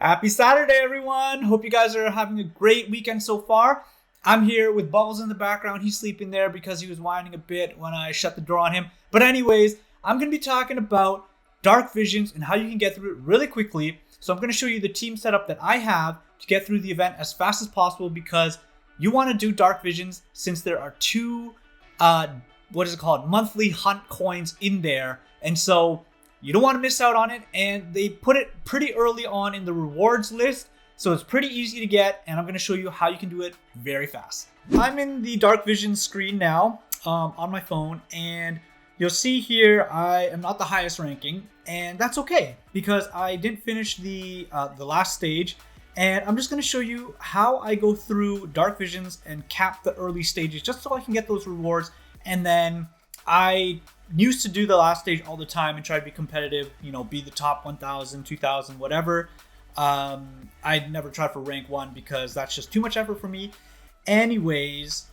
Happy Saturday, everyone. Hope you guys are having a great weekend so far. I'm here with Bubbles in the background. He's sleeping there because he was whining a bit when I shut the door on him. But anyways, I'm going to be talking about dark visions and how you can get through it really quickly. So I'm going to show you the team setup that I have to get through the event as fast as possible because you want to do dark visions since there are two, monthly hunt coins in there. And so you don't want to miss out on it, and they put it pretty early on in the rewards list, so it's pretty easy to get, and I'm going to show you how you can do it very fast. I'm in the Dark Vision screen now on my phone, and you'll see here I am not the highest ranking, and that's okay because I didn't finish the last stage, and I'm just going to show you how I go through Dark Visions and cap the early stages just so I can get those rewards, and then I used to do the last stage all the time and try to be competitive, be the top 1,000, 2,000, whatever. I never tried for rank 1 because that's just too much effort for me. Anyways,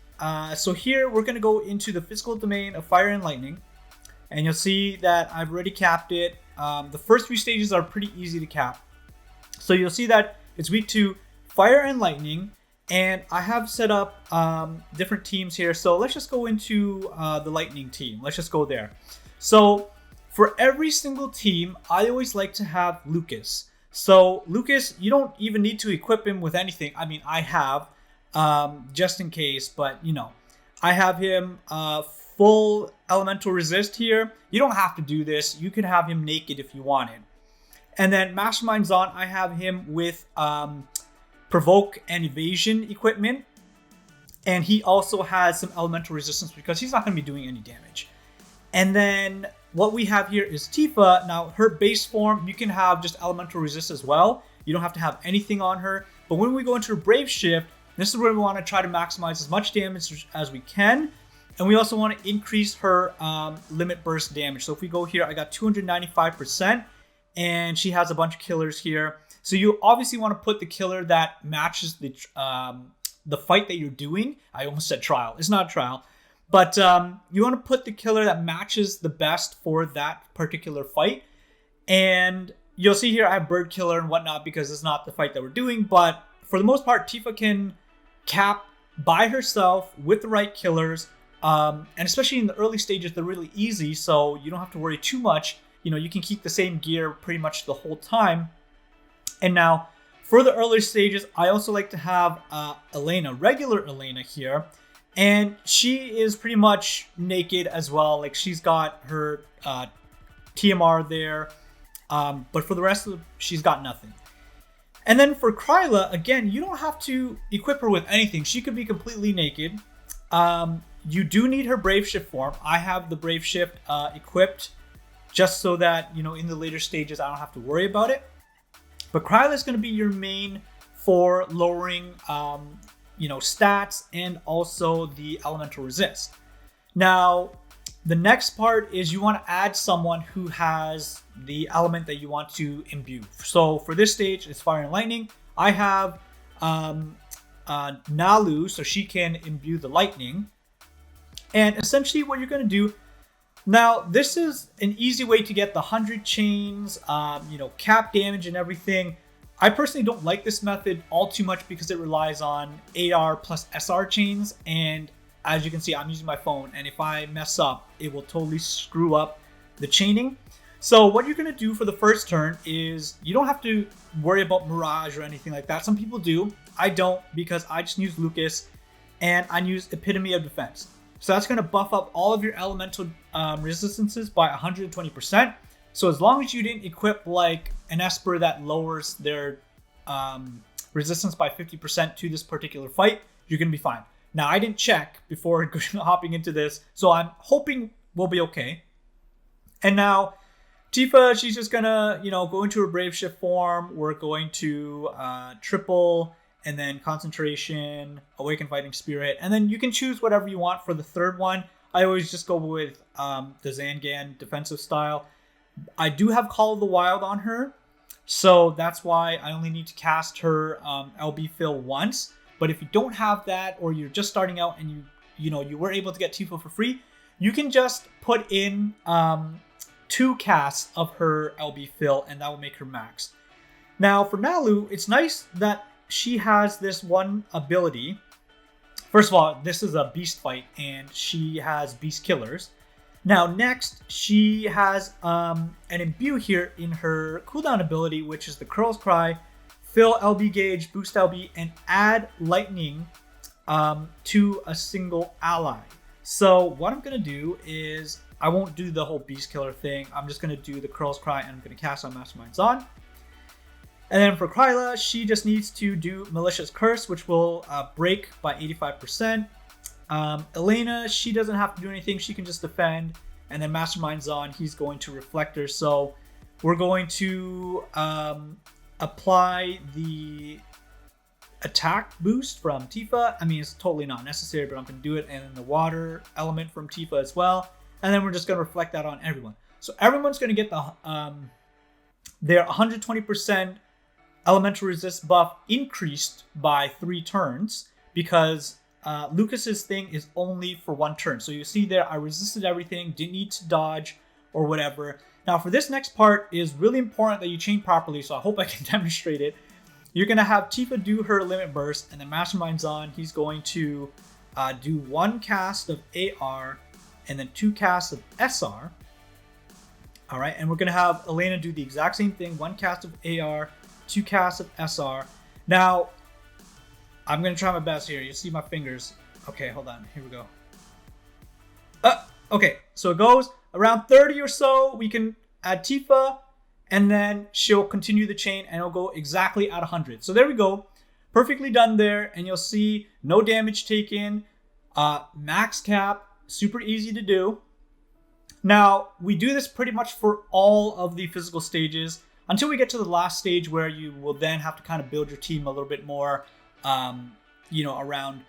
so here we're going to go into the physical domain of fire and lightning. And you'll see that I've already capped it. The first few stages are pretty easy to cap. So you'll see that it's week 2, fire and lightning. And I have set up different teams here. So let's just go into the lightning team. Let's just go there. So for every single team, I always like to have Lucas. So Lucas, you don't even need to equip him with anything. I mean, I have just in case, but I have him full elemental resist here. You don't have to do this. You can have him naked if you wanted. And then Mastermind Zon, I have him with provoke and evasion equipment, and he also has some elemental resistance because he's not going to be doing any damage. And then what we have here is Tifa. Now her base form, you can have just elemental resist as well. You don't have to have anything on her, but when we go into her brave shift, this is where we want to try to maximize as much damage as we can, and we also want to increase her limit burst damage. So if we go here, I got 295%, and she has a bunch of killers here. So you obviously want to put the killer that matches the fight that you're doing. I almost said trial. It's not a trial. But you want to put the killer that matches the best for that particular fight. And you'll see here I have Bird Killer and whatnot because it's not the fight that we're doing. But for the most part, Tifa can cap by herself with the right killers. And especially in the early stages, they're really easy. So you don't have to worry too much. You can keep the same gear pretty much the whole time. And now, for the earlier stages, I also like to have Elena, regular Elena here. And she is pretty much naked as well. Like, she's got her TMR there. But for the rest of she's got nothing. And then for Kryla, again, you don't have to equip her with anything. She could be completely naked. You do need her Brave Shift form. I have the Brave Shift equipped just so that, in the later stages, I don't have to worry about it. But Kryla is going to be your main for lowering, stats and also the elemental resist. Now, the next part is you want to add someone who has the element that you want to imbue. So for this stage, it's fire and lightning. I have Nalu, so she can imbue the lightning. And essentially what you're going to do, now, this is an easy way to get the 100 chains, cap damage and everything. I personally don't like this method all too much because it relies on AR plus SR chains. And as you can see, I'm using my phone. And if I mess up, it will totally screw up the chaining. So what you're going to do for the first turn is you don't have to worry about Mirage or anything like that. Some people do. I don't because I just use Lucas and I use Epitome of Defense. So that's going to buff up all of your elemental resistances by 120%. So as long as you didn't equip like an Esper that lowers their resistance by 50% to this particular fight, you're going to be fine. Now, I didn't check before hopping into this, so I'm hoping we'll be okay. And now, Tifa, she's just going to, go into her Brave Shift form. We're going to triple and then concentration, awaken fighting spirit, and then you can choose whatever you want for the third one. I always just go with the Zangan defensive style. I do have Call of the Wild on her, so that's why I only need to cast her LB fill once. But if you don't have that, or you're just starting out and you were able to get Tifa for free, you can just put in 2 casts of her LB fill, and that will make her max. Now for Nalu, it's nice that she has this one ability. First of all, this is a beast fight and she has beast killers. Now next, she has an imbue here in her cooldown ability, which is the Curl's Cry, fill LB gauge, boost LB, and add lightning to a single ally. So what I'm going to do is, I won't do the whole beast killer thing. I'm just going to do the Curl's Cry and I'm going to cast on Mastermind Zon. And then for Kryla, she just needs to do Malicious Curse, which will break by 85%. Elena, she doesn't have to do anything. She can just defend. And then Mastermind Zon, he's going to Reflector. So we're going to apply the attack boost from Tifa. I mean, it's totally not necessary, but I'm going to do it. And then the water element from Tifa as well. And then we're just going to reflect that on everyone. So everyone's going to get their 120% elemental resist buff increased by 3 turns, because Lucas's thing is only for 1 turn. So you see there, I resisted everything, didn't need to dodge or whatever. Now for this next part is really important that you chain properly, so I hope I can demonstrate it. You're going to have Tifa do her limit burst, and then Mastermind Zon, he's going to do 1 cast of AR and then 2 casts of SR. All right, and we're going to have Elena do the exact same thing, 1 cast of AR, 2 casts of SR. Now, I'm going to try my best here. You see my fingers. Okay, hold on. Here we go. Okay, so it goes around 30 or so. We can add Tifa, and then she'll continue the chain, and it'll go exactly at 100. So there we go. Perfectly done there, and you'll see no damage taken. Max cap, super easy to do. Now, we do this pretty much for all of the physical stages until we get to the last stage, where you will then have to kind of build your team a little bit more, around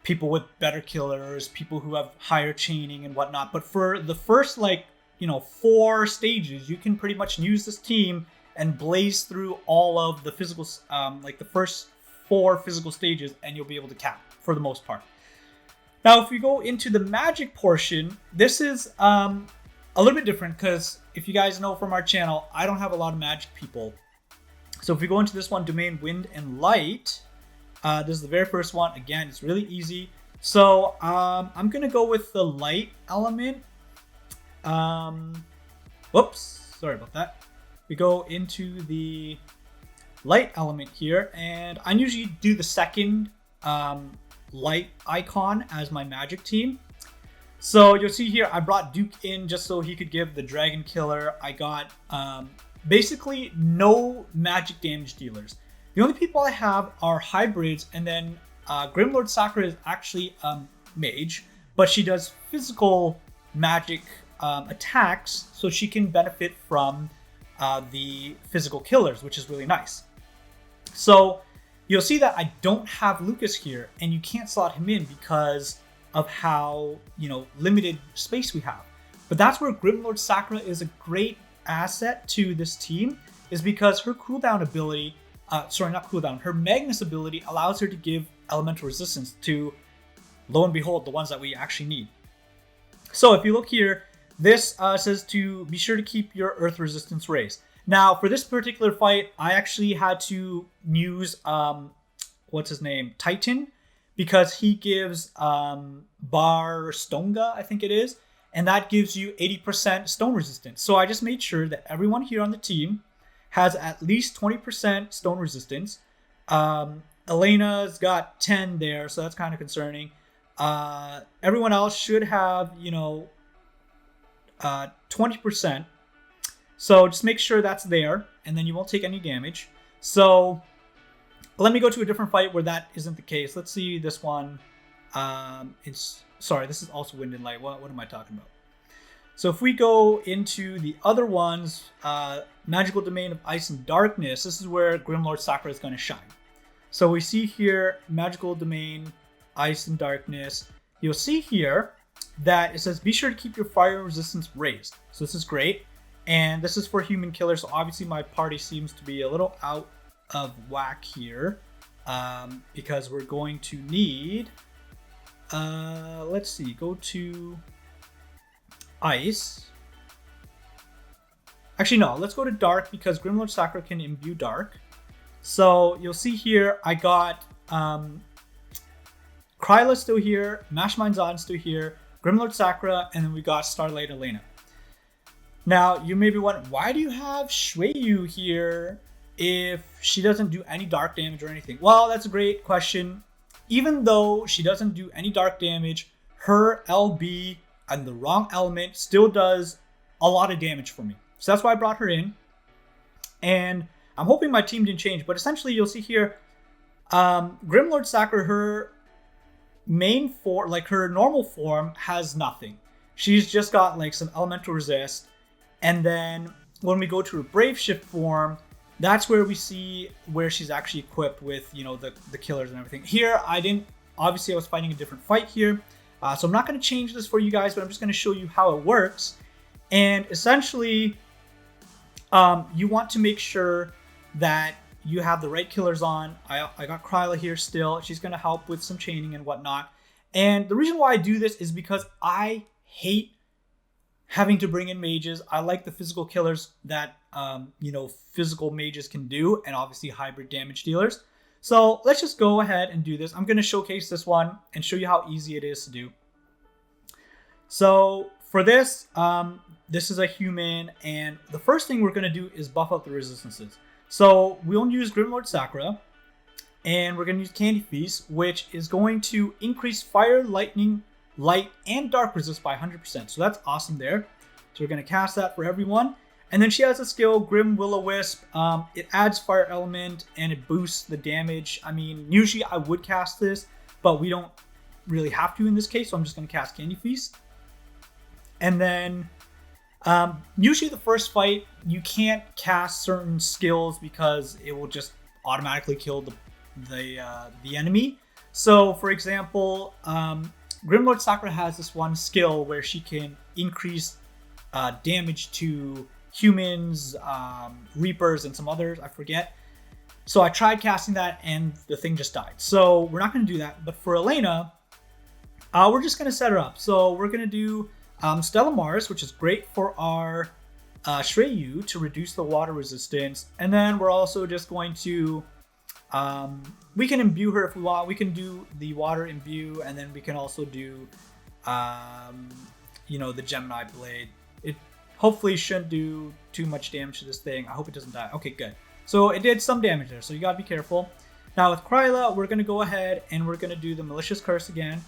people with better killers, people who have higher chaining and whatnot. But for the first, 4 stages, you can pretty much use this team and blaze through all of the physical, the first 4 physical stages, and you'll be able to cap for the most part. Now, if we go into the magic portion, this is a little bit different, because if you guys know from our channel, I don't have a lot of magic people. So if we go into this one, Domain Wind and Light, this is the very first one. Again, it's really easy. So I'm going to go with the light element. Whoops, sorry about that. We go into the light element here, and I usually do the second light icon as my magic team. So you'll see here, I brought Duke in just so he could give the Dragon Killer. I got basically no magic damage dealers. The only people I have are hybrids, and then Grimlord Sakura is actually mage, but she does physical magic attacks, so she can benefit from the physical killers, which is really nice. So you'll see that I don't have Lucas here, and you can't slot him in because of how, limited space we have. But that's where Grimlord Sakura is a great asset to this team, is because her cooldown ability, her Magnus ability allows her to give elemental resistance to, lo and behold, the ones that we actually need. So if you look here, this says to be sure to keep your earth resistance raised. Now, for this particular fight, I actually had to use, Titan, because he gives Bar Stonga, I think it is, and that gives you 80% stone resistance. So I just made sure that everyone here on the team has at least 20% stone resistance. Elena's got 10 there, so that's kind of concerning. Everyone else should have, 20%. So just make sure that's there, and then you won't take any damage. So let me go to a different fight where that isn't the case. Let's see this one. This is also Wind and Light. What am I talking about? So if we go into the other ones, Magical Domain of Ice and Darkness, this is where Grimlord Sakura is going to shine. So we see here, Magical Domain, Ice and Darkness. You'll see here that it says, be sure to keep your fire resistance raised. So this is great. And this is for human killers. So obviously my party seems to be a little out of whack here, because we're going to need, let's see, go to Ice. Actually, no, let's go to dark because Grimlord Sakura can imbue dark. So you'll see here, I got Kryla still here, Mastermind Zon still here, Grimlord Sakura, and then we got Starlight Elena. Now, you may be wondering, why do you have Ffbe here if she doesn't do any dark damage or anything? Well, that's a great question. Even though she doesn't do any dark damage, her LB and the wrong element still does a lot of damage for me. So that's why I brought her in. And I'm hoping my team didn't change, but essentially you'll see here, Grimlord Sakura, her main form, like her normal form, has nothing. She's just got like some elemental resist. And then when we go to her Brave Shift form, that's where we see where she's actually equipped with, you know, the killers and everything. Here, obviously I was fighting a different fight here. So I'm not going to change this for you guys, but I'm just going to show you how it works. And essentially, you want to make sure that you have the right killers on. I got Kryla here still. She's going to help with some chaining and whatnot. And the reason why I do this is because I hate having to bring in mages. I like the physical killers that, you know, physical mages can do, and obviously hybrid damage dealers. So let's just go ahead and do this. I'm going to showcase this one and show you how easy it is to do. So for this, this is a human, and the first thing we're going to do is buff up the resistances. So we'll use Grimlord Sakura, and we're going to use Candy Feast, which is going to increase fire, lightning, light, and dark resist by 100%. So that's awesome there. So we're going to cast that for everyone. And then she has a skill, Grim Will-O-Wisp. It adds fire element and it boosts the damage. I mean, usually I would cast this, but we don't really have to in this case. So I'm just going to cast Candy Feast. And then usually the first fight, you can't cast certain skills because it will just automatically kill the enemy. So for example, Grimlord Sakura has this one skill where she can increase damage to humans, reapers, and some others, I forget. So I tried casting that and the thing just died. So we're not going to do that. But for Elena, we're just going to set her up. So we're going to do Stella Mars, which is great for our Ffbe to reduce the water resistance. And then we're also just going to, we can imbue her if we want. We can do the water imbue, and then we can also do, you know, the Gemini Blade. It hopefully shouldn't do too much damage to this thing. I hope it doesn't die. Okay, good. So it did some damage there, so you gotta be careful. Now with Kryla, we're gonna go ahead and we're gonna do the Malicious Curse again.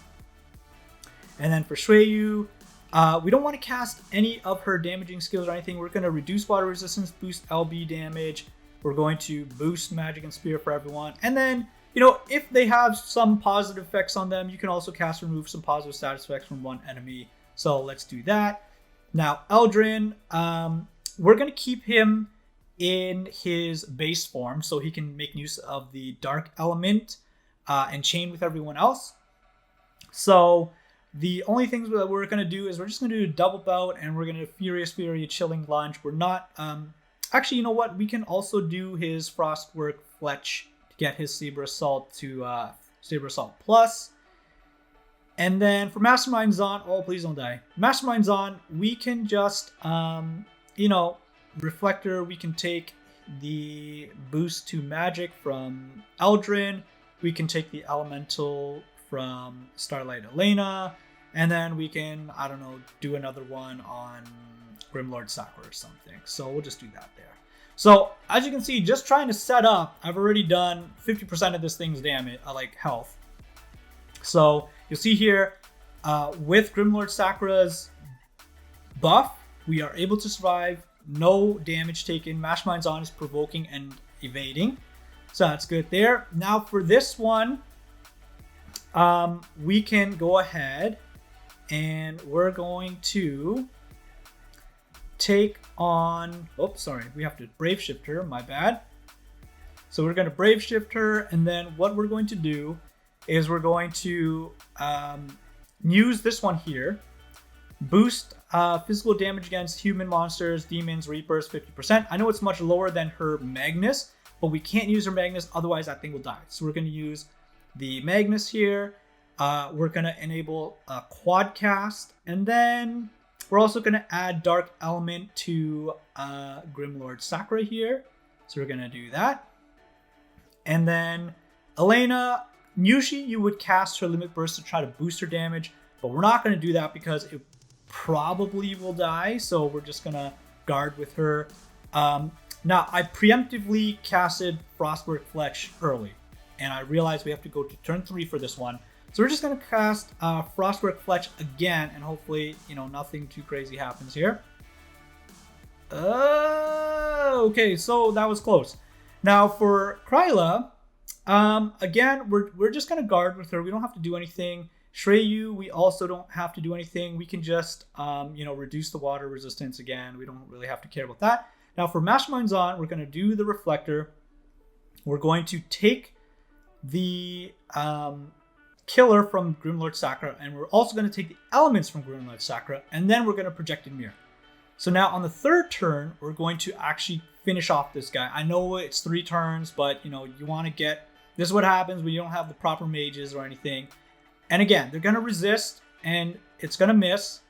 And then for Ffbe, we don't want to cast any of her damaging skills or anything. We're gonna reduce water resistance, boost LB damage. We're going to boost magic and spear for everyone. And then, you know, if they have some positive effects on them, you can also cast remove some positive status effects from one enemy. So let's do that. Now, Eldrin, we're going to keep him in his base form so he can make use of the dark element and chain with everyone else. So the only things that we're going to do is we're just going to do a double bout, and we're going to Furious Fury, Chilling Lunge. We're not... actually, you know what? We can also do his Frostwork Fletch to get his Saber Assault to Saber Assault Plus. And then for Mastermind Zon, oh, please don't die. Mastermind Zon, we can just, you know, Reflector. We can take the boost to magic from Eldrin. We can take the elemental from Starlight Elena. And then we can, I don't know, do another one on Grimlord Sakura or something. So we'll just do that there. So as you can see, just trying to set up, I've already done 50% of this thing's damage, like health. So you'll see here, with Grimlord Sakura's buff, we are able to survive, no damage taken. Mastermind Zon is provoking and evading. So that's good there. Now for this one, we can go ahead and we're going to take on, oh, sorry, we have to Brave Shift her, my bad. So we're going to Brave Shift her, and then what we're going to do is we're going to use this one here, boost physical damage against human monsters, demons, reapers, 50%. I know it's much lower than her Magnus, but we can't use her Magnus, otherwise that thing will die. So we're going to use the Magnus here. We're going to enable a quad cast, and then We're also going to add Dark Element to Grimlord Sakura here. So we're going to do that. And then Elena, usually you would cast her Limit Burst to try to boost her damage, but we're not going to do that because it probably will die. So we're just going to guard with her. Now, I preemptively casted Frostwork Fletch early, and I realized we have to go to turn 3 for this one. So we're just going to cast Frostwork Fletch again, and hopefully, nothing too crazy happens here. Okay, so that was close. Now for Kryla, again, we're just going to guard with her. We don't have to do anything. Shreyu, we also don't have to do anything. We can just, reduce the water resistance again. We don't really have to care about that. Now for Mastermind's on, we're going to do the Reflector. We're going to take the Killer from Grimlord Sakura, and we're also going to take the elements from Grimlord Sakura, and then we're going to Projected Mirror. So now on the third turn, we're going to actually finish off this guy. I know it's 3 turns, but you want to get, this is what happens when you don't have the proper mages or anything. And again, they're going to resist, and it's going to miss.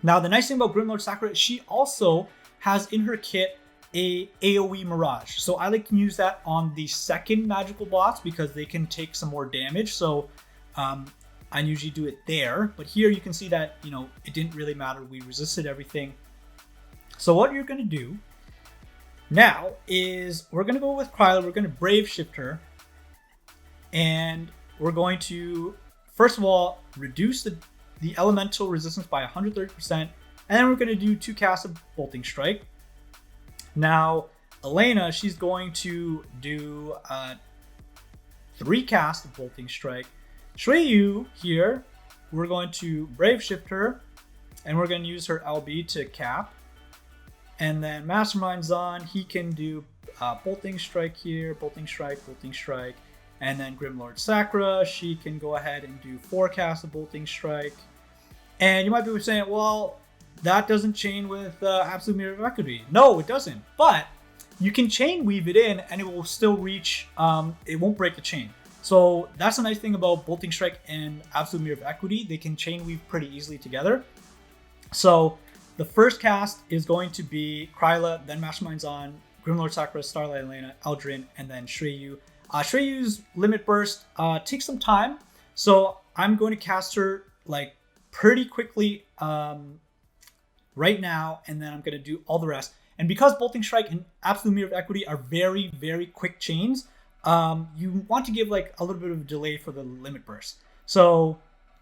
Now the nice thing about Grimlord Sakura, she also has in her kit a AoE Mirage. So I like to use that on the second magical boss because they can take some more damage. So I usually do it there, but here you can see that, it didn't really matter. We resisted everything. So what you're going to do now is we're going to go with Kryla. We're going to Brave Shift her, and we're going to, first of all, reduce the elemental resistance by 130%, and then we're going to do 2 casts of Bolting Strike. Now, Elena, she's going to do 3 casts of Bolting Strike. Shreyu here, we're going to Brave Shift her, and we're going to use her LB to cap. And then Mastermind's on, he can do Bolting Strike here, Bolting Strike, Bolting Strike. And then Grimlord Sakura, she can go ahead and do 4 casts of Bolting Strike. And you might be saying, well, that doesn't chain with Absolute Mirror of Equity. No, it doesn't. But you can chain weave it in and it will still reach, it won't break the chain. So that's a nice thing about Bolting Strike and Absolute Mirror of Equity. They can chain weave pretty easily together. So the first cast is going to be Kryla, then Mastermind's on, Grimlord Sakura, Starlight Elena, Eldrin, and then Shreyu. Shreyu's Limit Burst takes some time. So I'm going to cast her like pretty quickly right now, and then I'm going to do all the rest. And because Bolting Strike and Absolute Mirror of Equity are very, very quick chains, you want to give like a little bit of a delay for the Limit Burst. So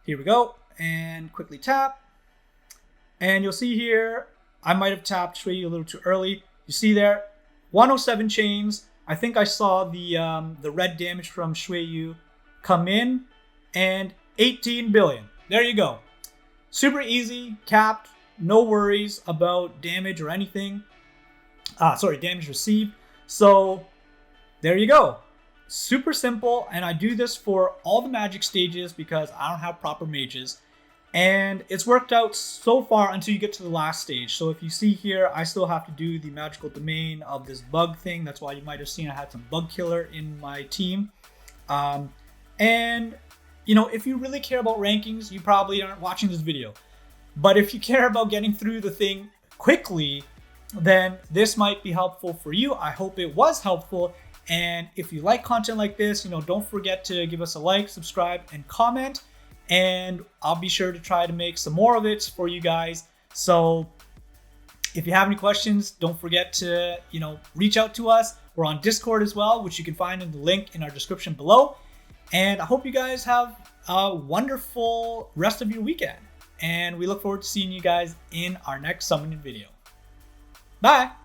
here we go, and quickly tap. And you'll see here, I might have tapped Shreyu a little too early. You see there, 107 chains. I think I saw the red damage from Shreyu come in, and 18 billion. There you go. Super easy, capped, no worries about damage or anything. Damage received. So there you go. Super simple, and I do this for all the magic stages because I don't have proper mages. And it's worked out so far until you get to the last stage. So if you see here, I still have to do the magical domain of this bug thing. That's why you might have seen I had some bug killer in my team. And, if you really care about rankings, you probably aren't watching this video. But if you care about getting through the thing quickly, then this might be helpful for you. I hope it was helpful. And if you like content like this, don't forget to give us a like, subscribe, and comment. And I'll be sure to try to make some more of it for you guys. So if you have any questions, don't forget to, reach out to us. We're on Discord as well, which you can find in the link in our description below. And I hope you guys have a wonderful rest of your weekend. And we look forward to seeing you guys in our next summoning video. Bye.